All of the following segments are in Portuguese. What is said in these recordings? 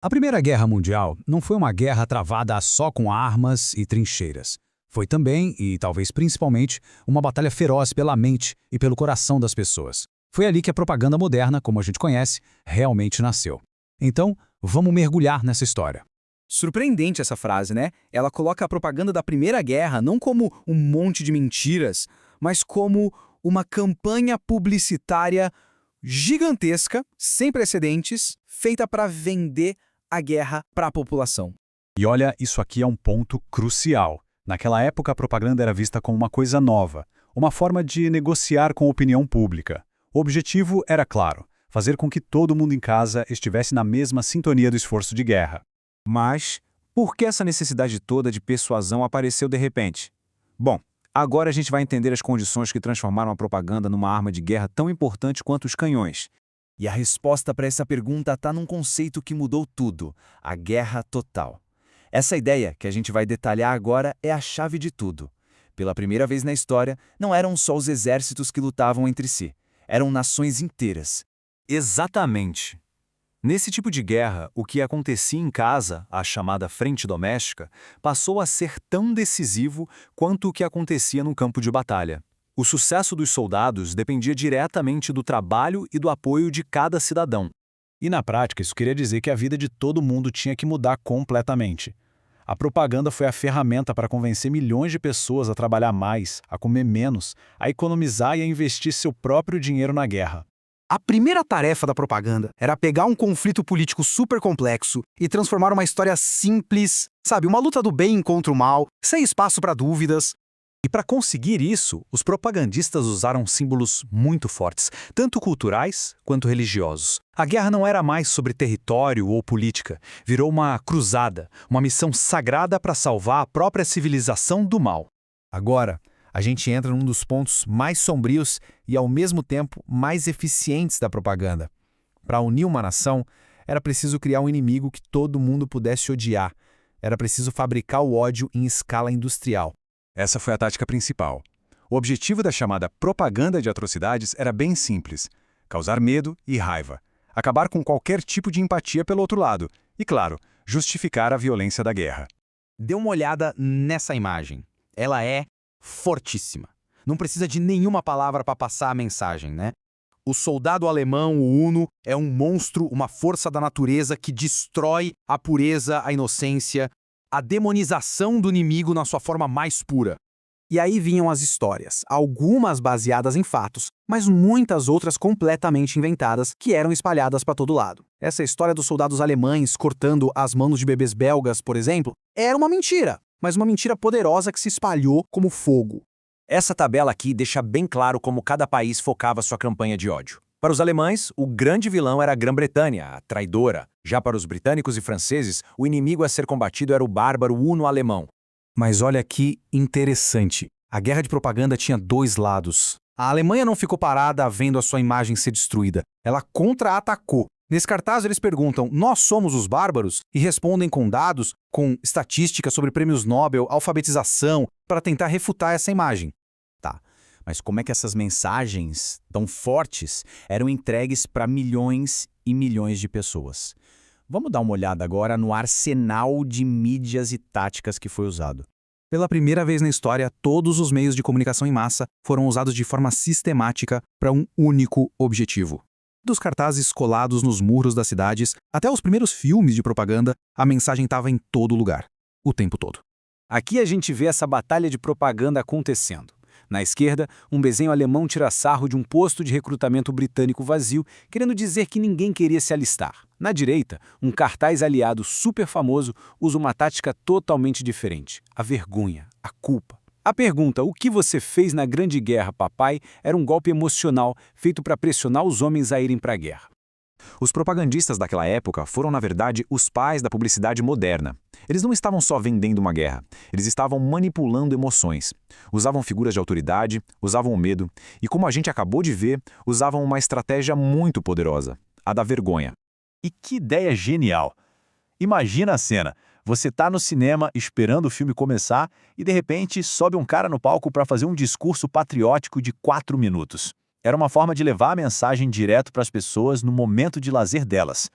A Primeira Guerra Mundial não foi uma guerra travada só com armas e trincheiras. Foi também, e talvez principalmente, uma batalha feroz pela mente e pelo coração das pessoas. Foi ali que a propaganda moderna, como a gente conhece, realmente nasceu. Então, vamos mergulhar nessa história. Surpreendente essa frase, né? Ela coloca a propaganda da Primeira Guerra não como um monte de mentiras, mas como uma campanha publicitária gigantesca, sem precedentes, feita para vender a guerra para a população. E olha, isso aqui é um ponto crucial. Naquela época, a propaganda era vista como uma coisa nova, uma forma de negociar com a opinião pública. O objetivo era claro, fazer com que todo mundo em casa estivesse na mesma sintonia do esforço de guerra. Mas por que essa necessidade toda de persuasão apareceu de repente? Bom, agora a gente vai entender as condições que transformaram a propaganda numa arma de guerra tão importante quanto os canhões. E a resposta para essa pergunta está num conceito que mudou tudo: a guerra total. Essa ideia, que a gente vai detalhar agora, é a chave de tudo. Pela primeira vez na história, não eram só os exércitos que lutavam entre si, eram nações inteiras. Exatamente. Nesse tipo de guerra, o que acontecia em casa, a chamada frente doméstica, passou a ser tão decisivo quanto o que acontecia no campo de batalha. O sucesso dos soldados dependia diretamente do trabalho e do apoio de cada cidadão. E na prática, isso queria dizer que a vida de todo mundo tinha que mudar completamente. A propaganda foi a ferramenta para convencer milhões de pessoas a trabalhar mais, a comer menos, a economizar e a investir seu próprio dinheiro na guerra. A primeira tarefa da propaganda era pegar um conflito político super complexo e transformar uma história simples, sabe, uma luta do bem contra o mal, sem espaço para dúvidas. E para conseguir isso, os propagandistas usaram símbolos muito fortes, tanto culturais quanto religiosos. A guerra não era mais sobre território ou política, virou uma cruzada, uma missão sagrada para salvar a própria civilização do mal. Agora, a gente entra num dos pontos mais sombrios e, ao mesmo tempo, mais eficientes da propaganda. Para unir uma nação, era preciso criar um inimigo que todo mundo pudesse odiar. Era preciso fabricar o ódio em escala industrial. Essa foi a tática principal. O objetivo da chamada propaganda de atrocidades era bem simples: causar medo e raiva, acabar com qualquer tipo de empatia pelo outro lado e, claro, justificar a violência da guerra. Dê uma olhada nessa imagem. Ela é fortíssima. Não precisa de nenhuma palavra para passar a mensagem, né? O soldado alemão, o Uno, é um monstro, uma força da natureza que destrói a pureza, a inocência, a demonização do inimigo na sua forma mais pura. E aí vinham as histórias, algumas baseadas em fatos, mas muitas outras completamente inventadas, que eram espalhadas para todo lado. Essa história dos soldados alemães cortando as mãos de bebês belgas, por exemplo, era uma mentira, mas uma mentira poderosa que se espalhou como fogo. Essa tabela aqui deixa bem claro como cada país focava sua campanha de ódio. Para os alemães, o grande vilão era a Grã-Bretanha, a traidora. Já para os britânicos e franceses, o inimigo a ser combatido era o bárbaro Huno-alemão. Mas olha que interessante. A guerra de propaganda tinha dois lados. A Alemanha não ficou parada vendo a sua imagem ser destruída. Ela contra-atacou. Nesse cartaz eles perguntam: nós somos os bárbaros? E respondem com dados, com estatísticas sobre prêmios Nobel, alfabetização, para tentar refutar essa imagem. Tá, mas como é que essas mensagens tão fortes eram entregues para milhões e milhões de pessoas? Vamos dar uma olhada agora no arsenal de mídias e táticas que foi usado. Pela primeira vez na história, todos os meios de comunicação em massa foram usados de forma sistemática para um único objetivo. Dos cartazes colados nos muros das cidades até os primeiros filmes de propaganda, a mensagem estava em todo lugar, o tempo todo. Aqui a gente vê essa batalha de propaganda acontecendo. Na esquerda, um desenho alemão tira sarro de um posto de recrutamento britânico vazio, querendo dizer que ninguém queria se alistar. Na direita, um cartaz aliado super famoso usa uma tática totalmente diferente: a vergonha, a culpa. A pergunta "o que você fez na Grande Guerra, papai?" era um golpe emocional feito para pressionar os homens a irem para a guerra. Os propagandistas daquela época foram, na verdade, os pais da publicidade moderna. Eles não estavam só vendendo uma guerra, eles estavam manipulando emoções. Usavam figuras de autoridade, usavam o medo e, como a gente acabou de ver, usavam uma estratégia muito poderosa: a da vergonha. E que ideia genial! Imagina a cena. Você está no cinema esperando o filme começar e, de repente, sobe um cara no palco para fazer um discurso patriótico de 4 minutos. Era uma forma de levar a mensagem direto para as pessoas no momento de lazer delas.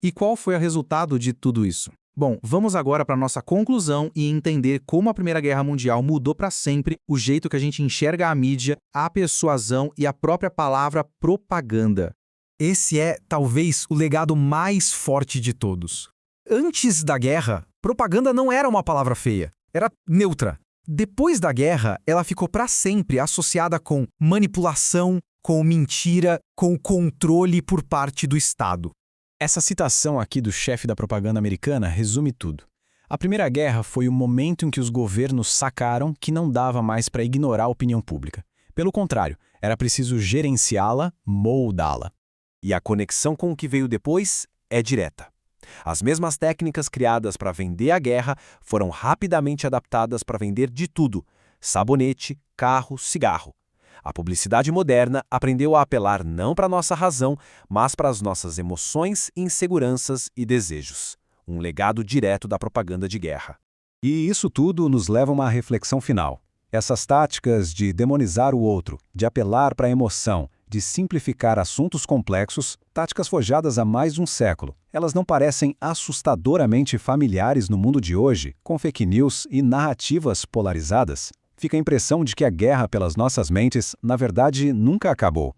E qual foi o resultado de tudo isso? Bom, vamos agora para a nossa conclusão e entender como a Primeira Guerra Mundial mudou para sempre o jeito que a gente enxerga a mídia, a persuasão e a própria palavra propaganda. Esse é, talvez, o legado mais forte de todos. Antes da guerra, propaganda não era uma palavra feia, era neutra. Depois da guerra, ela ficou para sempre associada com manipulação, com mentira, com controle por parte do Estado. Essa citação aqui do chefe da propaganda americana resume tudo. A Primeira Guerra foi o momento em que os governos sacaram que não dava mais para ignorar a opinião pública. Pelo contrário, era preciso gerenciá-la, moldá-la. E a conexão com o que veio depois é direta. As mesmas técnicas criadas para vender a guerra foram rapidamente adaptadas para vender de tudo: sabonete, carro, cigarro. A publicidade moderna aprendeu a apelar não para nossa razão, mas para as nossas emoções, inseguranças e desejos. Um legado direto da propaganda de guerra. E isso tudo nos leva a uma reflexão final. Essas táticas de demonizar o outro, de apelar para a emoção, de simplificar assuntos complexos, táticas forjadas há mais de um século, elas não parecem assustadoramente familiares no mundo de hoje, com fake news e narrativas polarizadas? Fica a impressão de que a guerra pelas nossas mentes, na verdade, nunca acabou.